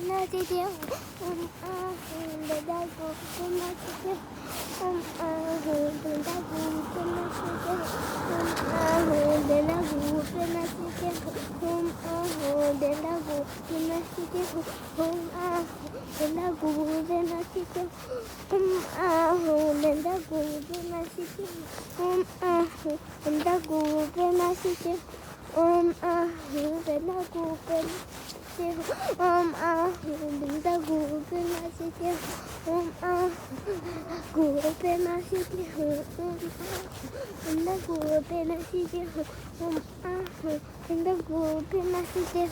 맛있게 된다고 맛있게 된다고 맛있게 된다고 맛있게 된다고 맛있게 된다고 맛있게 된다고 맛있게 된다고 맛있게 된다고 된다고 맛있게 고배 맛있게 된다고 맛있게 된다고 맛있게 된다고 맛있게